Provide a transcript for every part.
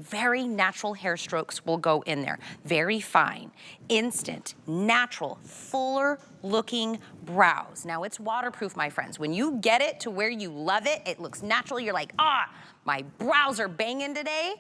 very natural hair strokes will go in there. Very fine, instant, natural, fuller looking brows. Now it's waterproof, my friends. When you get it to where you love it, it looks natural. You're like, ah, my brows are banging today.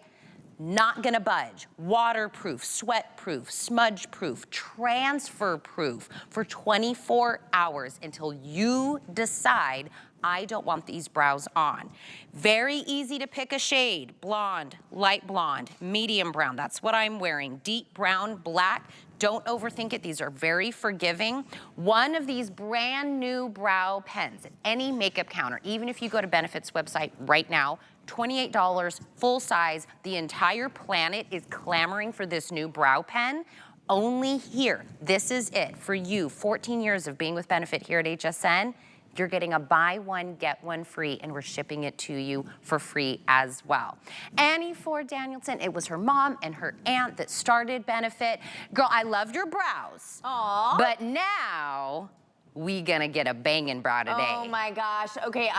Not gonna budge. Waterproof, sweatproof, smudgeproof, transferproof for 24 hours until you decide I don't want these brows on. Very easy to pick a shade. Blonde, light blonde, medium brown. That's what I'm wearing. Deep brown, black. Don't overthink it. These are very forgiving. One of these brand new brow pens at any makeup counter, even if you go to Benefit's website right now, $28, full size. The entire planet is clamoring for this new brow pen. Only here. This is it for you. 14 years of being with Benefit here at HSN. You're getting a buy one, get one free, and we're shipping it to you for free as well. Annie Ford Danielson, it was her mom and her aunt that started Benefit. Girl, I loved your brows. Aww. But now, we gonna get a banging brow today. Oh my gosh. Okay,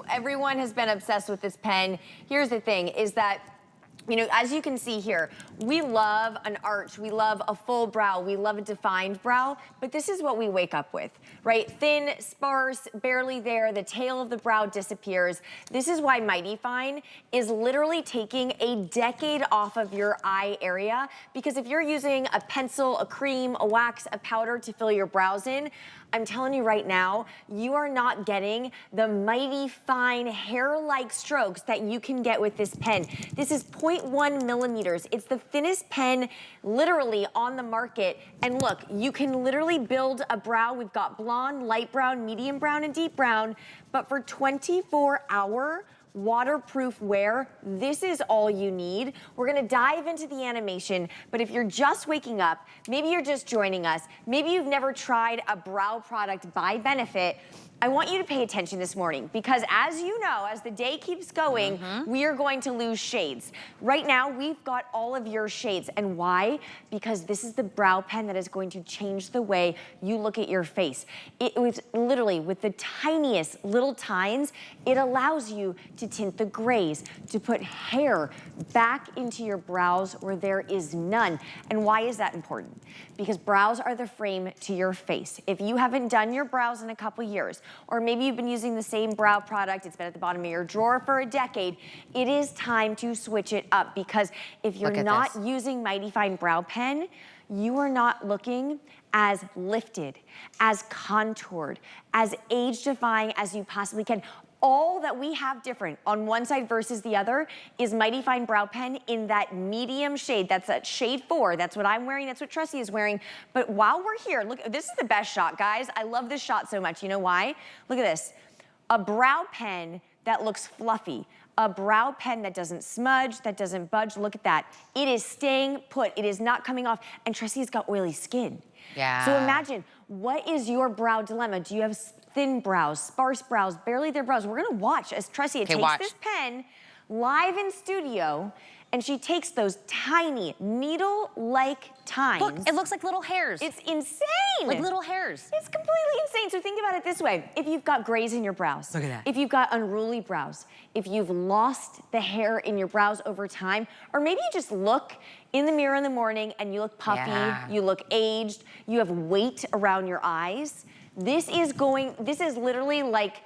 everyone has been obsessed with this pen. Here's the thing, is that, you know, as you can see here, we love an arch, we love a full brow, we love a defined brow, but this is what we wake up with, right? Thin, sparse, barely there, the tail of the brow disappears. This is why Mighty Fine is literally taking a decade off of your eye area, because if you're using a pencil, a cream, a wax, a powder to fill your brows in, I'm telling you right now, you are not getting the Mighty Fine hair-like strokes that you can get with this pen. This is 0.1 millimeters. It's the thinnest pen literally on the market. And look, you can literally build a brow. We've got blonde, light brown, medium brown, and deep brown. But for 24-hour waterproof wear, this is all you need. We're gonna dive into the animation, but if you're just waking up, maybe you're just joining us, maybe you've never tried a brow product by Benefit, I want you to pay attention this morning, because as you know, as the day keeps going, we are going to lose shades. Right now, we've got all of your shades. And why? Because this is the brow pen that is going to change the way you look at your face. It was literally with the tiniest little tines, it allows you to tint the grays, to put hair back into your brows where there is none. And why is that important? Because brows are the frame to your face. If you haven't done your brows in a couple years, or maybe you've been using the same brow product, it's been at the bottom of your drawer for a decade, it is time to switch it up, because if you're not using Mighty Fine Brow Pen, you are not looking as lifted, as contoured, as age-defying as you possibly can. All that we have different on one side versus the other is Mighty Fine Brow Pen in that medium shade. That's that shade 4. That's what I'm wearing. That's what Tressie is wearing. But while we're here, look, this is the best shot, guys. I love this shot so much. You know why? Look at this. A brow pen that looks fluffy. A brow pen that doesn't smudge, that doesn't budge. Look at that. It is staying put. It is not coming off. And Tressie's got oily skin. Yeah. So imagine, what is your brow dilemma? Do you have thin brows, sparse brows, barely there brows? We're gonna watch as Tressie takes this pen live in studio, and she takes those tiny needle-like tines. Look, it looks like little hairs. It's insane. Like little hairs. It's completely insane. So think about it this way. If you've got grays in your brows, look at that. If you've got unruly brows, if you've lost the hair in your brows over time, or maybe you just look in the mirror in the morning and you look puffy, you look aged, you have weight around your eyes, this is literally like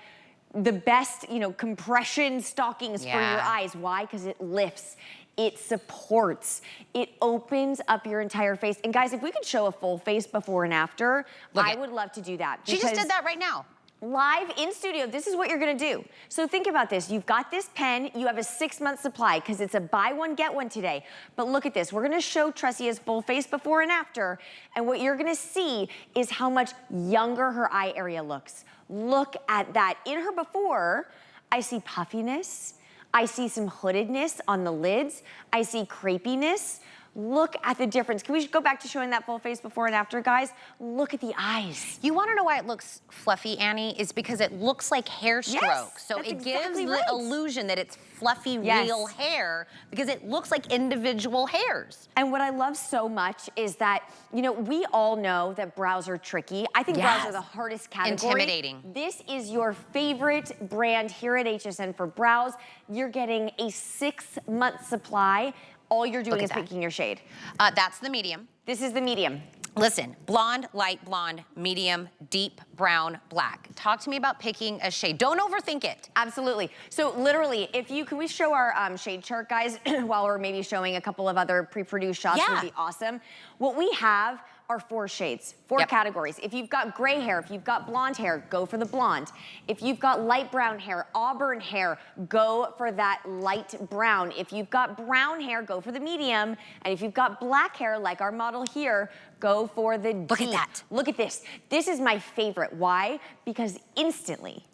the best, you know, compression stockings for your eyes. Why? Because it lifts, it supports, it opens up your entire face. And guys, if we could show a full face before and after, I would love to do that. She just did that right now. Live in studio, this is what you're gonna do. So think about this. You've got this pen, you have a 6-month supply, because it's a buy one, get one today. But look at this. We're gonna show Tressia's full face before and after, and what you're gonna see is how much younger her eye area looks. Look at that. In her before, I see puffiness, I see some hoodedness on the lids, I see crepiness. Look at the difference. Can we go back to showing that full face before and after, guys? Look at the eyes. You wanna know why it looks fluffy, Annie? Is because it looks like hair strokes. So it gives the illusion that it's fluffy, real hair, because it looks like individual hairs. And what I love so much is that, you know, we all know that brows are tricky. I think brows are the hardest category. Intimidating. This is your favorite brand here at HSN for brows. You're getting a 6-month supply all you're doing is that. picking your shade. That's the medium. This is the medium. Listen, blonde, light blonde, medium, deep brown, black. Talk to me about picking a shade. Don't overthink it. Absolutely. So literally, can we show our shade chart, guys, while we're maybe showing a couple of other pre-produced shots would be awesome. What we have are 4 shades, 4 categories. If you've got gray hair, if you've got blonde hair, go for the blonde. If you've got light brown hair, auburn hair, go for that light brown. If you've got brown hair, go for the medium. And if you've got black hair, like our model here, go for the deep. Look at that. Look at this. This is my favorite. Why? Because instantly,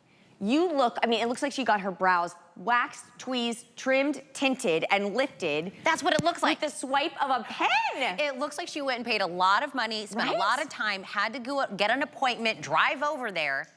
you look, I mean, it looks like she got her brows waxed, tweezed, trimmed, tinted, and lifted. That's what it looks like. With the swipe of a pen. It looks like she went and paid a lot of money, spent a lot of time, had to go get an appointment, drive over there.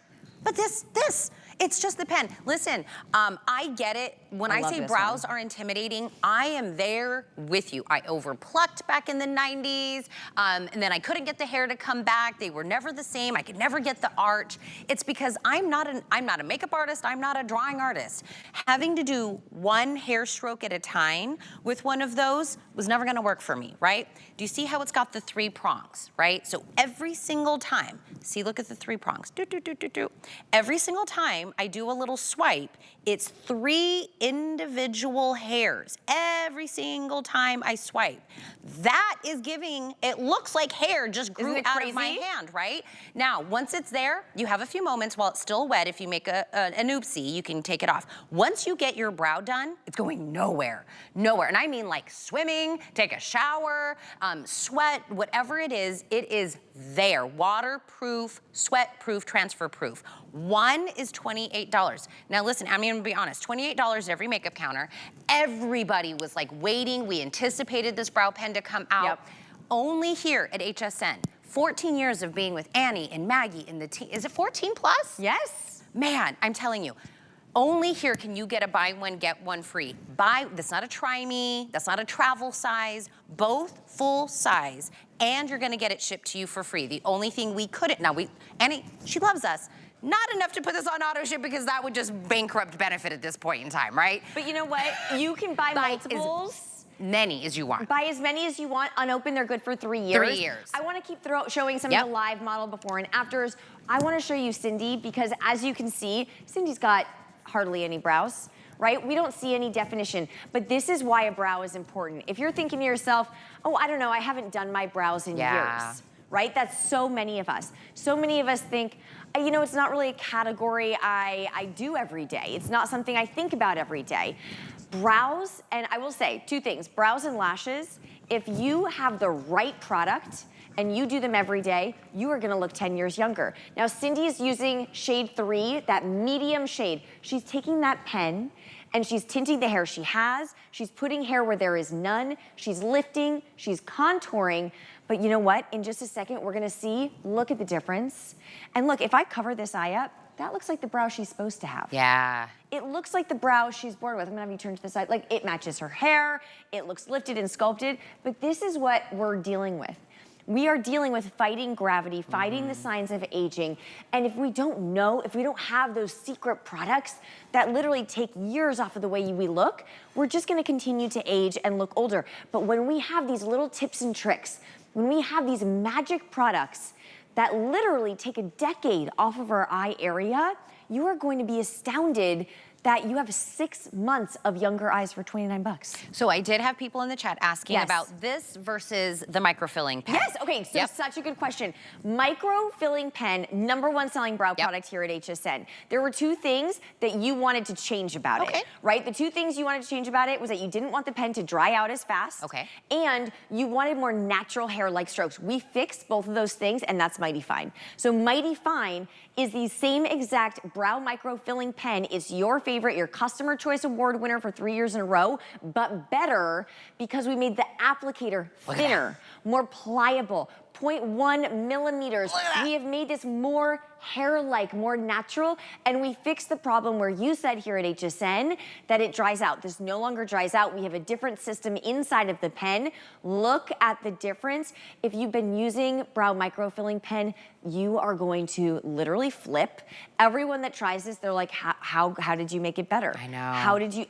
But it's just the pen. Listen, I get it. When I say brows are intimidating, I am there with you. I overplucked back in the 90s, and then I couldn't get the hair to come back. They were never the same. I could never get the arch. It's because I'm not a makeup artist. I'm not a drawing artist. Having to do one hair stroke at a time with one of those was never gonna work for me, right? Do you see how it's got the 3 prongs, right? So every single time, see, look at the 3 prongs. Every single time I do a little swipe, it's 3 individual hairs every single time I swipe. That is giving, it looks like hair just grew out of my hand, right? Now, once it's there, you have a few moments while it's still wet. If you make an oopsie, you can take it off. Once you get your brow done, it's going nowhere, nowhere. And I mean like swimming, take a shower, sweat, whatever it is there. Waterproof, sweatproof, transfer-proof. One is $28. Now listen, I'm gonna be honest, $28 every makeup counter. Everybody was like waiting. We anticipated this brow pen to come out. Only here at HSN, 14 years of being with Annie and Maggie and the team. Is it 14 plus? Yes. Man, I'm telling you, only here can you get a buy one, get one free. That's not a try me, that's not a travel size, both full size, and you're gonna get it shipped to you for free. The only thing we couldn't, Annie, she loves us. Not enough to put this on auto ship because that would just bankrupt benefit at this point in time, right? But you know what? You can buy multiples. Many as you want. Buy as many as you want. Unopened, they're good for 3 years. 3 years. I want to keep showing some of the live model before and afters. I want to show you Cindy because as you can see, Cindy's got hardly any brows, right? We don't see any definition, but this is why a brow is important. If you're thinking to yourself, oh, I don't know, I haven't done my brows in years, right? That's so many of us. So many of us think, you know, it's not really a category I do every day. It's not something I think about every day. Brows, and I will say 2 things, brows and lashes, if you have the right product and you do them every day, you are gonna look 10 years younger. Now, Cindy is using shade 3, that medium shade. She's taking that pen and she's tinting the hair she has. She's putting hair where there is none. She's lifting, she's contouring. But you know what? In just a second, we're gonna see, look at the difference. And look, if I cover this eye up, that looks like the brow she's supposed to have. Yeah. It looks like the brow she's born with. I'm gonna have you turn to the side. Like, it matches her hair, it looks lifted and sculpted, but this is what we're dealing with. We are dealing with fighting gravity, fighting the signs of aging. And if we don't know, if we don't have those secret products that literally take years off of the way we look, we're just gonna continue to age and look older. But when we have these little tips and tricks, when we have these magic products that literally take a decade off of our eye area, you are going to be astounded that you have 6 months of younger eyes for 29 bucks. So I did have people in the chat asking about this versus the microfilling pen. Yes, okay, so such a good question. Microfilling pen, #1 selling brow product here at HSN. There were 2 things that you wanted to change about it, right? The 2 things you wanted to change about it was that you didn't want the pen to dry out as fast, and you wanted more natural hair-like strokes. We fixed both of those things, and that's Mighty Fine. So Mighty Fine is the same exact brow microfilling pen. It's your favorite, your Customer Choice Award winner for 3 years in a row, but better because we made the applicator thinner, more pliable, 0.1 millimeters. We have made this more hair-like, more natural, and we fixed the problem where you said here at HSN that it dries out. This no longer dries out. We have a different system inside of the pen. Look at the difference. If you've been using brow microfilling pen, you are going to literally flip. Everyone that tries this, they're like, how did you make it better? I know. How did you,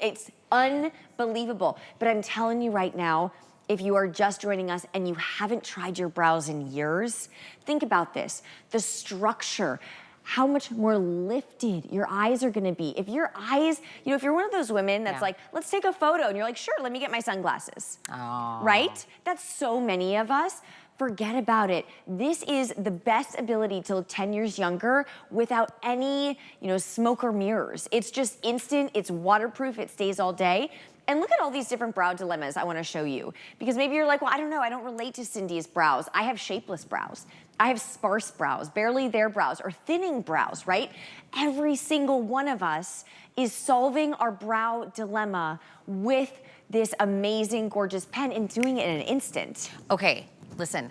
unbelievable. But I'm telling you right now, if you are just joining us and you haven't tried your brows in years, think about this. The structure, how much more lifted your eyes are gonna be. If your eyes, you know, if you're one of those women that's like, let's take a photo, and you're like, sure, let me get my sunglasses, right? That's so many of us. Forget about it. This is the best ability to look 10 years younger without any, you know, smoke or mirrors. It's just instant, it's waterproof, it stays all day. And look at all these different brow dilemmas I wanna show you. Because maybe you're like, well, I don't know, I don't relate to Cindy's brows. I have shapeless brows. I have sparse brows, barely there brows, or thinning brows, right? Every single one of us is solving our brow dilemma with this amazing, gorgeous pen and doing it in an instant. Okay. Listen,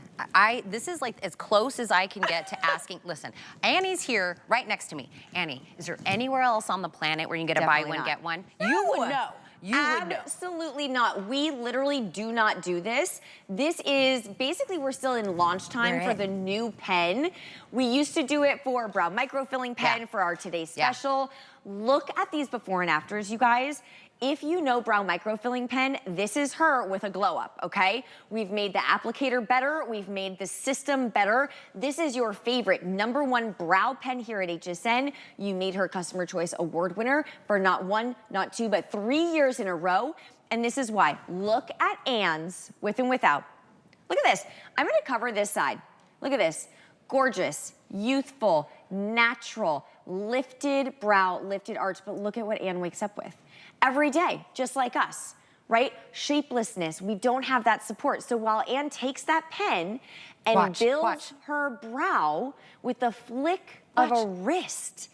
this is like as close as I can get to asking. Listen, Annie's here right next to me. Annie, is there anywhere else on the planet where you can get a buy one, get one? No. You would know. You would know. Absolutely not. We literally do not do this. This is, basically we're still in launch time for the new pen. We used to do it for brow microfilling pen for our today's special. Look at these before and afters, you guys. If you know brow microfilling pen, this is her with a glow up, okay? We've made the applicator better. We've made the system better. This is your favorite #1 brow pen here at HSN. You made her Customer Choice Award winner for not 1, not 2, but 3 years in a row. And this is why. Look at Anne's with and without. Look at this. I'm gonna cover this side. Look at this. Gorgeous, youthful, natural, lifted brow, lifted arch. But look at what Anne wakes up with. Every day, just like us, right? Shapelessness, we don't have that support. So while Anne takes that pen and builds her brow with the flick of a wrist,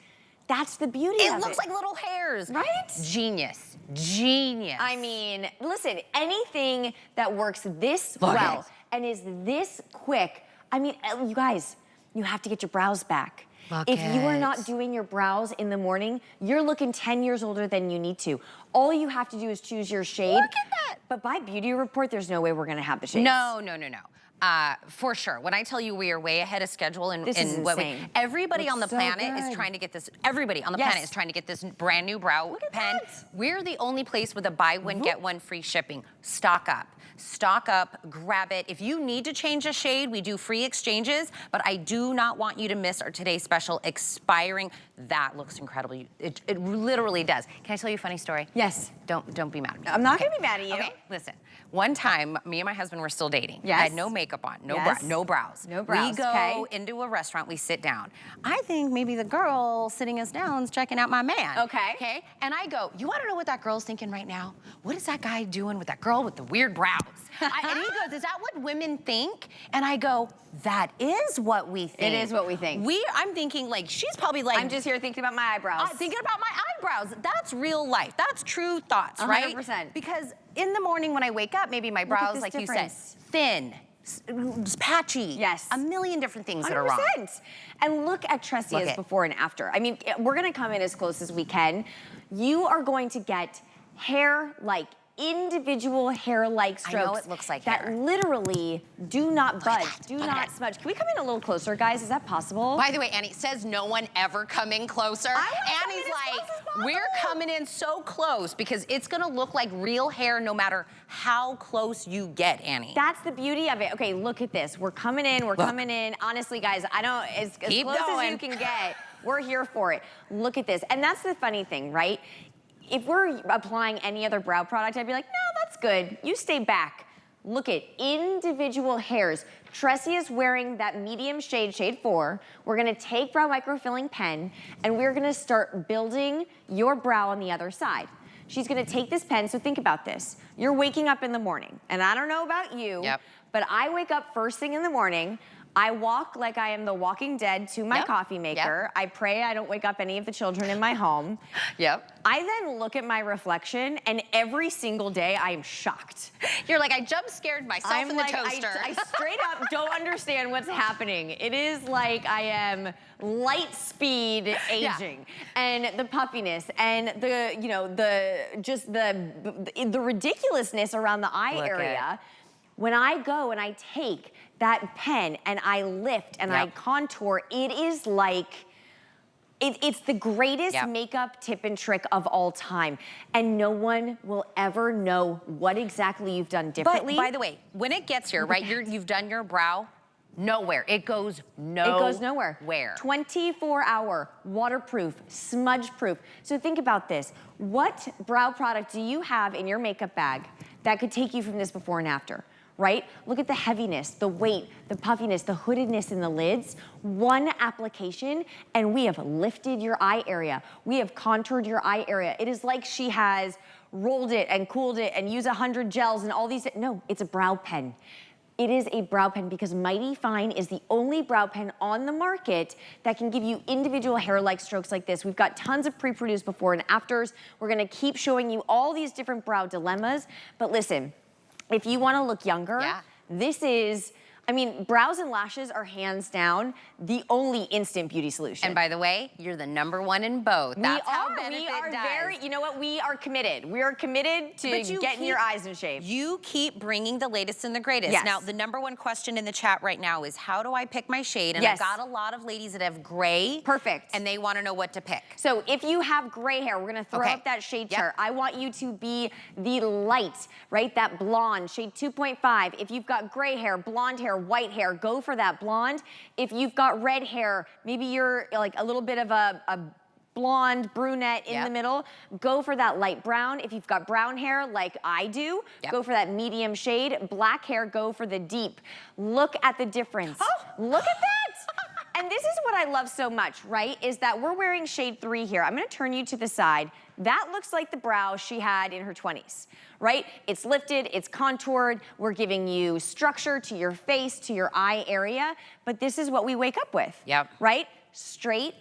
that's the beauty of it. It looks like little hairs. Right? Genius, genius. I mean, listen, anything that works this well and is this quick, I mean, you guys, you have to get your brows back. If you are not doing your brows in the morning, you're looking 10 years older than you need to. All you have to do is choose your shade. Look at that. But by Beauty Report, there's no way we're gonna have the shades. No. For sure. When I tell you we are way ahead of schedule and this is insane. Everybody on the planet is trying to get this. Everybody on the planet is trying to get this brand new brow pen. We're the only place with a buy one get one free shipping. Stock up. Stock up, grab it. If you need to change a shade, we do free exchanges, but I do not want you to miss our today's special expiring. That looks incredible. It literally does. Can I tell you a funny story? Yes. Don't be mad at me. I'm not gonna be mad at you. Okay, listen. One time, me and my husband were still dating. Yes. I had no makeup on, no brows. No brows, We go into a restaurant, we sit down. I think maybe the girl sitting us down is checking out my man. Okay. And I go, you wanna know what that girl's thinking right now? What is that guy doing with that girl with the weird brows? And he goes, is that what women think? And I go, that is what we think. It is what we think. I'm thinking like, she's probably like. I'm just here thinking about my eyebrows. Thinking about my eyebrows. That's real life. That's true thoughts, right? 100%. Because in the morning when I wake up, maybe my brows, like you said, thin, patchy. Yes. A million different things that are wrong. 100%. And look at Tressia's before and after. I mean, we're gonna come in as close as we can. You are going to get hair-like, individual hair-like strokes. I know it looks like that hair. Literally do not budge, do not smudge. Can we come in a little closer, guys? Is that possible? By the way, Annie says no one ever come in closer. Annie's like, we're coming in so close because it's gonna look like real hair no matter how close you get, Annie. That's the beauty of it. Okay, look at this. We're coming in, coming in. Honestly, guys, I don't, as close as you can get, we're here for it. Look at this. And that's the funny thing, right? If we're applying any other brow product, I'd be like, no, that's good. You stay back. Look at individual hairs. Tressie is wearing that medium shade, shade 4. We're gonna take brow microfilling pen and we're gonna start building your brow on the other side. She's gonna take this pen, so think about this. You're waking up in the morning, and I don't know about you, but I wake up first thing in the morning, I walk like I am the Walking Dead to my coffee maker. I pray I don't wake up any of the children in my home. I then look at my reflection, and every single day I am shocked. You're like, I jump scared myself in the toaster. I straight up don't understand what's happening. It is like I am light speed aging, and the puffiness, and the, you know, the ridiculousness around the eye area. When I go and I take that pen and I lift and I contour, it is like It's the greatest makeup tip and trick of all time. And no one will ever know what exactly you've done differently. But by the way, when it gets here, right, you've done your brow, nowhere. It goes nowhere. It goes nowhere. Where? 24-hour, waterproof, smudge-proof. So think about this. What brow product do you have in your makeup bag that could take you from this before and after? Right? Look at the heaviness, the weight, the puffiness, the hoodedness in the lids. One application, and we have lifted your eye area. We have contoured your eye area. It is like she has rolled it and cooled it and used 100 gels and all these. No, it's a brow pen. It is a brow pen because Mighty Fine is the only brow pen on the market that can give you individual hair-like strokes like this. We've got tons of pre-produced before and afters. We're gonna keep showing you all these different brow dilemmas. But listen, if you wanna look younger, this is, I mean, brows and lashes are hands down the only instant beauty solution. And by the way, you're the #1 in both. That's how Benefit does. You know what, we are committed. We are committed to getting your eyes in shape. You keep bringing the latest and the greatest. Yes. Now, the #1 question in the chat right now is, how do I pick my shade? And I've got a lot of ladies that have gray. Perfect. And they wanna know what to pick. So if you have gray hair, we're gonna throw up that shade chart. I want you to be the light, right? That blonde, shade 2.5. If you've got gray hair, blonde hair, white hair, go for that blonde. If you've got red hair, maybe you're like a little bit of a blonde, brunette in the middle, go for that light brown. If you've got brown hair like I do, go for that medium shade. Black hair, go for the deep. Look at the difference. Look at that! And this is what I love so much, right? Is that we're wearing shade 3 here. I'm gonna turn you to the side. That looks like the brow she had in her 20s, right? It's lifted, it's contoured, we're giving you structure to your face, to your eye area, but this is what we wake up with, right? Straight,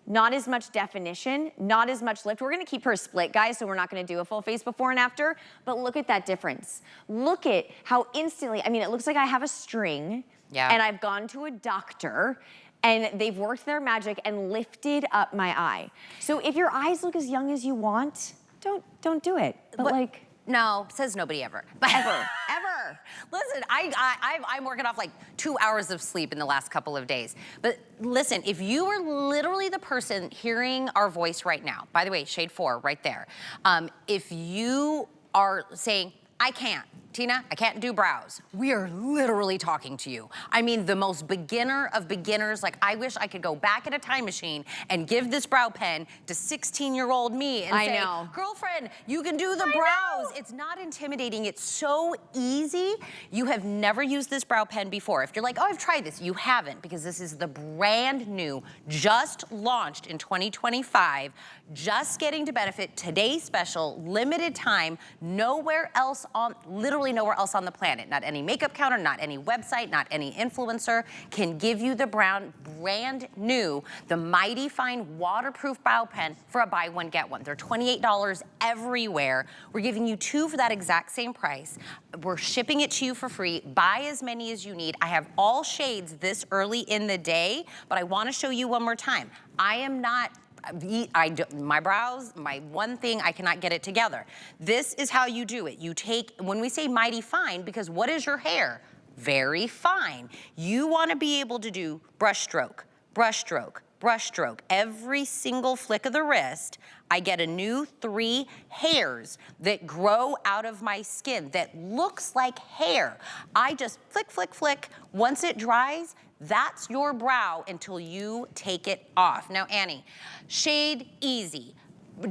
not as much definition, not as much lift. We're gonna keep her split, guys, so we're not gonna do a full face before and after, but look at that difference. Look at how instantly, I mean, it looks like I have a string, and I've gone to a doctor, and they've worked their magic and lifted up my eye. So if your eyes look as young as you want, don't do it. But like, no, says nobody ever. Ever. Listen, I'm working off like 2 hours of sleep in the last couple of days. But listen, if you are literally the person hearing our voice right now, by the way, shade 4 right there. If you are saying, I can't, Tina, I can't do brows. We are literally talking to you. I mean, the most beginner of beginners. Like, I wish I could go back in a time machine and give this brow pen to 16-year-old me and say, girlfriend, you can do the brows. It's not intimidating. It's so easy. You have never used this brow pen before. If you're like, oh, I've tried this, you haven't, because this is the brand new, just launched in 2025, just getting to Benefit, today's special, limited time, nowhere else on, literally nowhere else on the planet. Not any makeup counter, not any website, not any influencer can give you the brand new, the Mighty Fine waterproof brow pen for a buy one, get one. They're $28 everywhere. We're giving you 2 for that exact same price. We're shipping it to you for free. Buy as many as you need. I have all shades this early in the day, but I wanna show you one more time. I am not, my brows, my one thing, I cannot get it together. This is how you do it. You take, when we say Mighty Fine, because what is your hair? Very fine. You wanna be able to do brush stroke, brush stroke, brush stroke. Every single flick of the wrist, I get a new 3 hairs that grow out of my skin that looks like hair. I just flick, flick, flick. Once it dries, that's your brow until you take it off. Now, Annie, shade easy,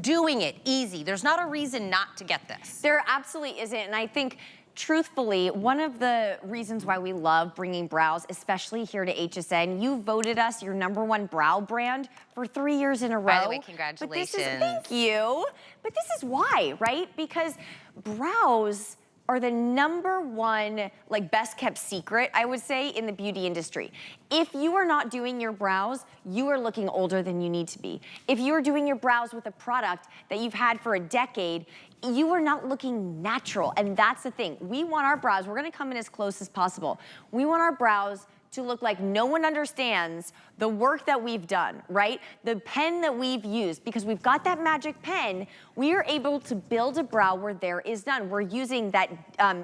doing it easy. There's not a reason not to get this. There absolutely isn't, and I think truthfully, one of the reasons why we love bringing brows, especially here to HSN, you voted us your #1 brow brand for 3 years in a row. By the way, congratulations. Thank you. But this is why, right? Because brows are the #1 like best kept secret, I would say, in the beauty industry. If you are not doing your brows, you are looking older than you need to be. If you are doing your brows with a product that you've had for a decade, you are not looking natural, and that's the thing. We want our brows, we're gonna come in as close as possible. We want our brows to look like no one understands the work that we've done, right? The pen that we've used, because we've got that magic pen, we are able to build a brow where there is none. We're using that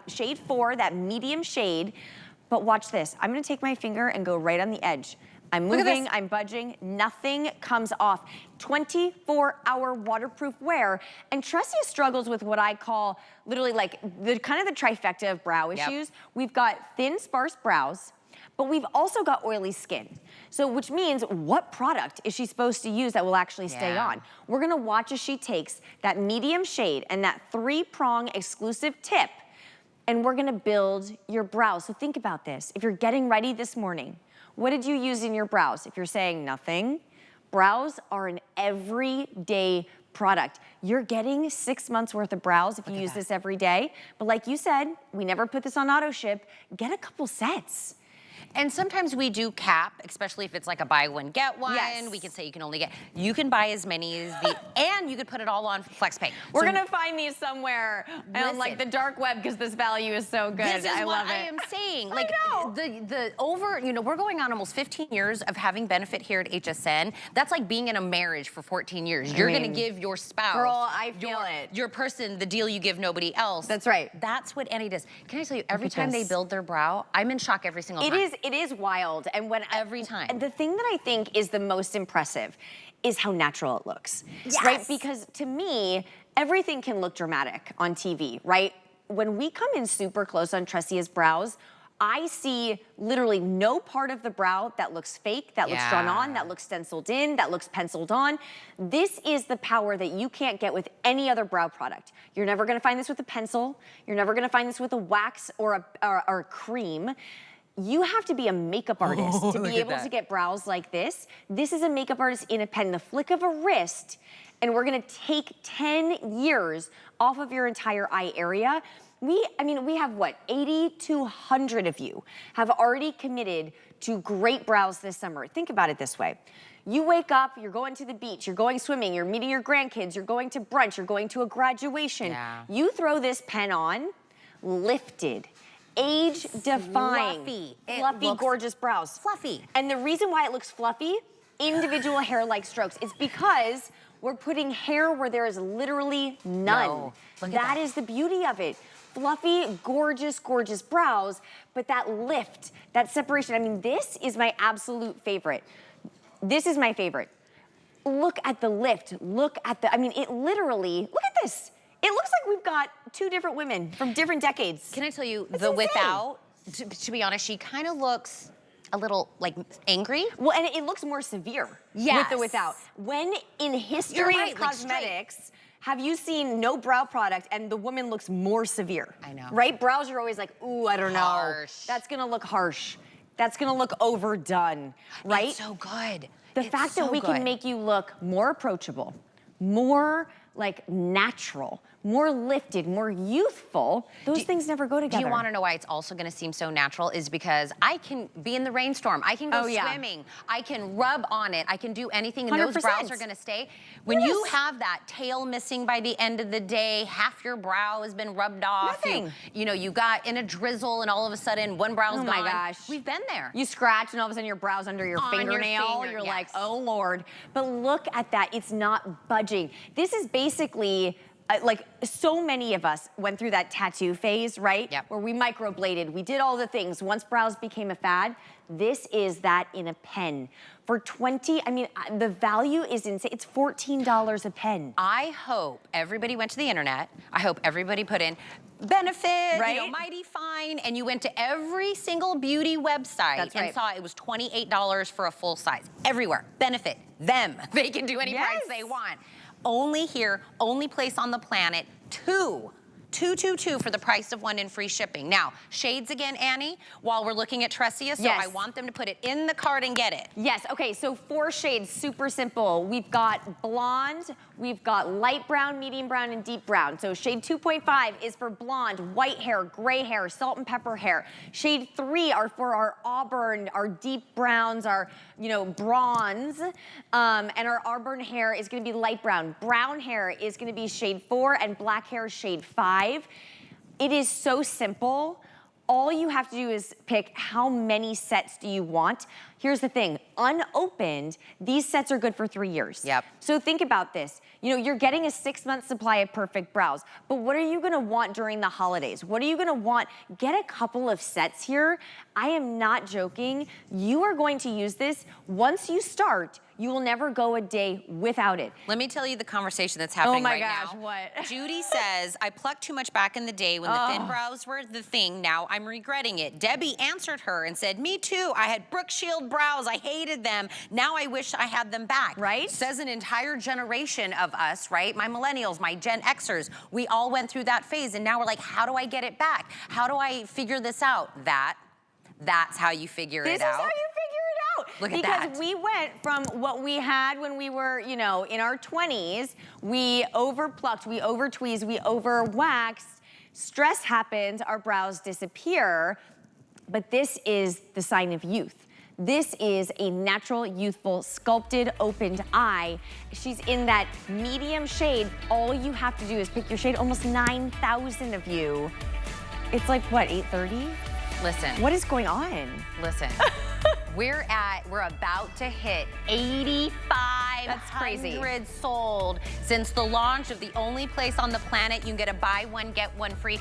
shade 4, that medium shade, but watch this. I'm gonna take my finger and go right on the edge. I'm moving, I'm budging, nothing comes off. 24-hour waterproof wear. And Tressia struggles with what I call literally like the kind of the trifecta of brow issues. We've got thin, sparse brows, but we've also got oily skin. So which means what product is she supposed to use that will actually stay on? We're gonna watch as she takes that medium shade and that 3-prong exclusive tip, and we're gonna build your brows. So think about this. If you're getting ready this morning, what did you use in your brows? If you're saying nothing, brows are an everyday product. You're getting 6 months worth of brows if you use this every day. But like you said, we never put this on auto ship. Get a couple sets. And sometimes we do cap, especially if it's like a buy one, get one. Yes. We can say you can only get, you can buy as many as and you could put it all on FlexPay. We're gonna find these somewhere on like the dark web because this value is so good. This is what I am saying. Like the over, you know, we're going on almost 15 years of having benefit here at HSN. That's like being in a marriage for 14 years. You're gonna give your spouse, girl, I feel your person, the deal you give nobody else. That's right. That's what Annie does. Can I tell you, every time they build their brow, I'm in shock every single time. It is wild. And when every time. And the thing that I think is the most impressive is how natural it looks. Yes. Right? Because to me, everything can look dramatic on TV, right? When we come in super close on Tressia's brows, I see literally no part of the brow that looks fake, that looks drawn on, that looks stenciled in, that looks penciled on. This is the power that you can't get with any other brow product. You're never gonna find this with a pencil. You're never gonna find this with a wax or a cream. You have to be a makeup artist to be able to get brows like this. This is a makeup artist in a pen, the flick of a wrist, and we're gonna take 10 years off of your entire eye area. I mean, we have what, 80 to 100 of you have already committed to great brows this summer. Think about it this way. You wake up, you're going to the beach, you're going swimming, you're meeting your grandkids, you're going to brunch, you're going to a graduation. You throw this pen on, lifted, age-defying, fluffy, gorgeous brows. Fluffy. And the reason why it looks fluffy, individual hair-like strokes, is because we're putting hair where there is literally none. That is the beauty of it. Fluffy, gorgeous, gorgeous brows, but that lift, that separation. I mean, this is my absolute favorite. This is my favorite. Look at the lift. Look at the, I mean, it literally, look at this. It looks like we've got 2 different women from different decades. Can I tell you, the without, to be honest, she kind of looks a little like angry. Well, and it looks more severe with the without. When in history of cosmetics, have you seen no brow product and the woman looks more severe? I know. Right? Brows are always like, ooh, I don't know. That's gonna look harsh. That's gonna look overdone, right? It's so good. The fact that we can make you look more approachable, more like natural, more lifted, more youthful, those things never go together. Do you want to know why it's also going to seem so natural? Is because I can be in the rainstorm, I can go swimming, I can rub on it, I can do anything, and 100%. those brows are going to stay. When you have that tail missing by the end of the day, half your brow has been rubbed off. You know, you got in a drizzle, and all of a sudden one brow's gone. Oh my gosh. We've been there. You scratch, and all of a sudden your brow's under your fingernail. You're like, oh Lord. But look at that, it's not budging. This is basically, like so many of us went through that tattoo phase, right? Where we microbladed, we did all the things. Once brows became a fad, this is that in a pen. For 20, I mean, the value is insane. It's $14 a pen. I hope everybody went to the internet. I hope everybody put in benefit, you know, mighty fine, and you went to every single beauty website and saw it was $28 for a full size. Everywhere, benefit, them. They can do any price they want. Only here, only place on the planet, two for the price of 1 in free shipping. Now, shades again, Annie, while we're looking at Tressia, so I want them to put it in the cart and get it. Yes, okay, so 4 shades, super simple. We've got blonde, we've got light brown, medium brown, and deep brown. So shade 2.5 is for blonde, white hair, gray hair, salt and pepper hair. Shade 3 are for our auburn, our deep browns, our, you know, bronze, and our auburn hair is gonna be light brown. Brown hair is gonna be shade 4, and black hair shade 5. It is so simple. All you have to do is pick how many sets do you want. Here's the thing, unopened, these sets are good for 3 years. Yep. So think about this. You know, you're getting a 6-month supply of perfect brows, but what are you gonna want during the holidays? What are you gonna want? Get a couple of sets here. I am not joking. You are going to use this. Once you start, you will never go a day without it. Let me tell you the conversation that's happening right now. Oh my gosh, what? Judy says, I plucked too much back in the day when the thin brows were the thing. Now I'm regretting it. Debbie answered her and said, me too. I had Brooke Shield brows. I hated them. Now I wish I had them back. Right? Says an entire generation of us, right? My millennials, my Gen Xers, we all went through that phase. And now we're like, how do I get it back? How do I figure this out? That's how you figure it out. This is how you figure it out. Look at that. Because we went from what we had when we were, you know, in our 20s, we overplucked, we overtweezed, we overwaxed, stress happens, our brows disappear, but this is the sign of youth. This is a natural, youthful, sculpted, opened eye. She's in that medium shade. All you have to do is pick your shade. Almost 9,000 of you. It's like, what, 8:30? Listen. What is going on? Listen. We're about to hit 8,500 sold since the launch of the only place on the planet you can get a buy one, get one free.